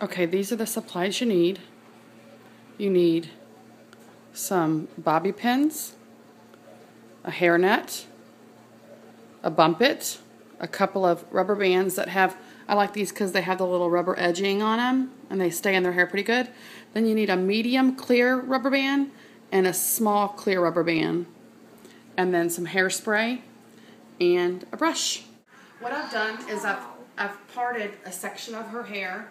Okay, these are the supplies you need. You need some bobby pins, a hairnet, a bumpet, a couple of rubber bands that have, I like these because they have the little rubber edging on them and they stay in their hair pretty good. Then you need a medium clear rubber band and a small clear rubber band. And then some hairspray and a brush. What I've done is I've parted a section of her hair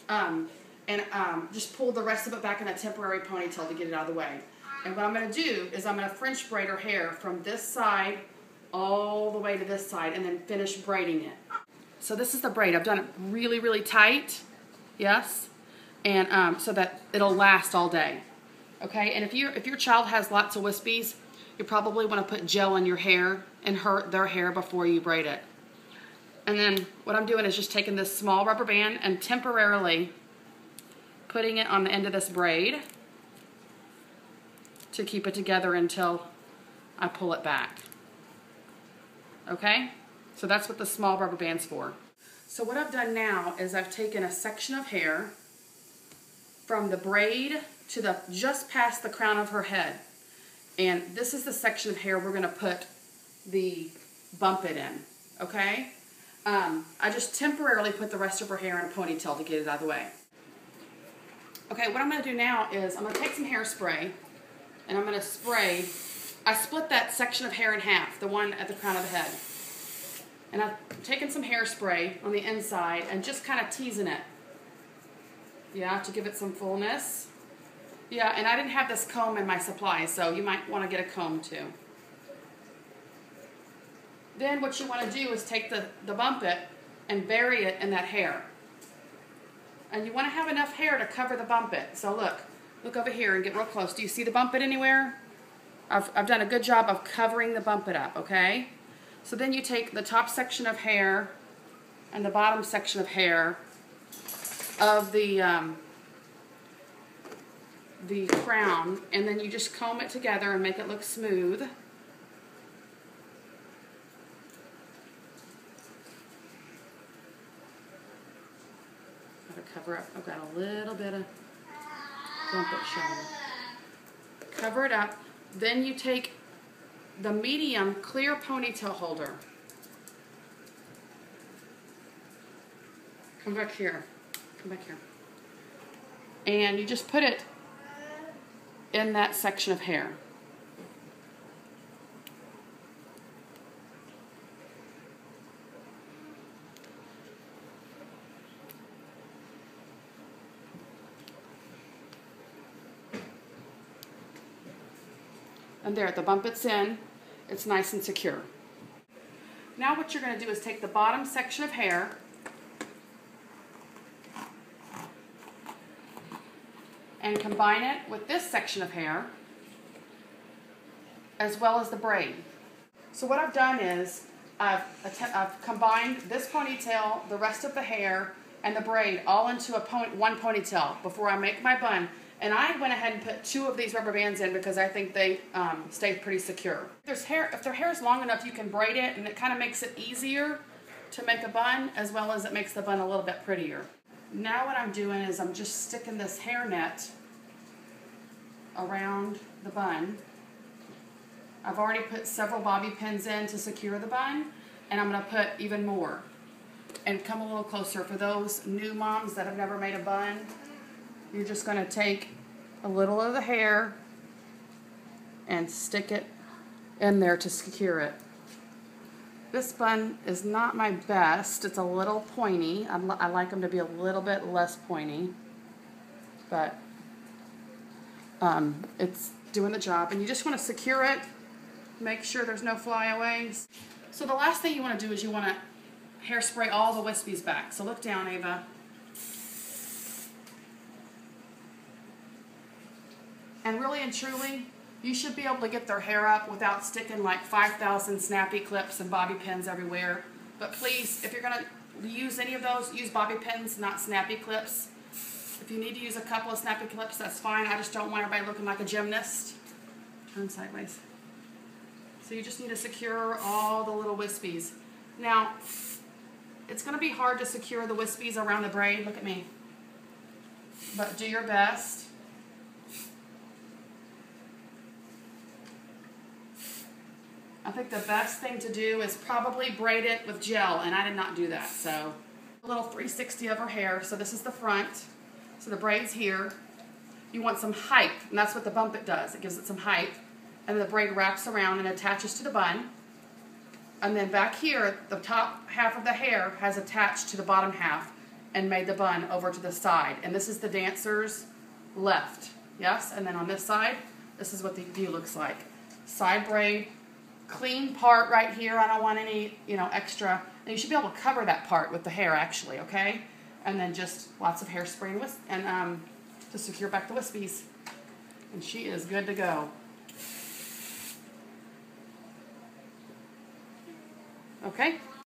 and just pulled the rest of it back in a temporary ponytail to get it out of the way. And what I'm going to do is I'm going to French braid her hair from this side all the way to this side and then finish braiding it. So this is the braid. I've done it really, really tight, yes, and so that it'll last all day. Okay, and if your child has lots of wispies, you probably want to put gel in your hair and their hair before you braid it. And then what I'm doing is just taking this small rubber band and temporarily putting it on the end of this braid to keep it together until I pull it back. Okay? So that's what the small rubber band's for. So what I've done now is I've taken a section of hair from the braid to just past the crown of her head. And this is the section of hair we're going to put the bumpet in. Okay? I just temporarily put the rest of her hair in a ponytail to get it out of the way. Okay, what I'm going to do now is I'm going to take some hairspray and I'm going to spray. I split that section of hair in half, the one at the crown of the head. And I've taken some hairspray on the inside and just kind of teasing it. Yeah, to give it some fullness. Yeah, and I didn't have this comb in my supply, so you might want to get a comb too. Then what you want to do is take the bumpet and bury it in that hair. And you want to have enough hair to cover the bumpet. So look over here and get real close. Do you see the bumpet anywhere? I've done a good job of covering the bumpet up, okay? So then you take the top section of hair and the bottom section of hair of the crown, and then you just comb it together and make it look smooth. Gotta cover up. I've got a little bit of bumpet showing. Cover it up. Then you take the medium clear ponytail holder. Come back here. Come back here. And you just put it in that section of hair. And there, the bumpet's in. It's nice and secure. Now what you're going to do is take the bottom section of hair and combine it with this section of hair as well as the braid. So what I've done is I've combined this ponytail, the rest of the hair, and the braid all into one ponytail before I make my bun. And I went ahead and put 2 of these rubber bands in because I think they stay pretty secure. If their hair is long enough, you can braid it, and it kind of makes it easier to make a bun, as well as it makes the bun a little bit prettier. Now what I'm doing is I'm just sticking this hairnet around the bun. I've already put several bobby pins in to secure the bun, and I'm going to put even more. And come a little closer for those new moms that have never made a bun. You're just going to take a little of the hair and stick it in there to secure it. This bun is not my best. It's a little pointy. I like them to be a little bit less pointy, but it's doing the job. And you just want to secure it, make sure there's no flyaways. So the last thing you want to do is you want to hairspray all the wispies back. So look down, Ava. And really and truly, you should be able to get their hair up without sticking like 5,000 snappy clips and bobby pins everywhere. But please, if you're going to use any of those, use bobby pins, not snappy clips. If you need to use a couple of snappy clips, that's fine. I just don't want everybody looking like a gymnast. Turn sideways. So you just need to secure all the little wispies. Now, it's going to be hard to secure the wispies around the braid. Look at me. but do your best. I think the best thing to do is probably braid it with gel, and I did not do that. So a little 360 of her hair. So this is the front. So the braid's here. You want some height, and that's what the bump it does. It gives it some height. And the braid wraps around and attaches to the bun. And then back here, the top half of the hair has attached to the bottom half and made the bun over to the side. And this is the dancer's left. Yes? And then on this side, this is what the view looks like. Side braid. Clean part right here. I don't want any, extra. And you should be able to cover that part with the hair, actually, okay? And then just lots of hairspray and to secure back the wispies. And she is good to go. Okay?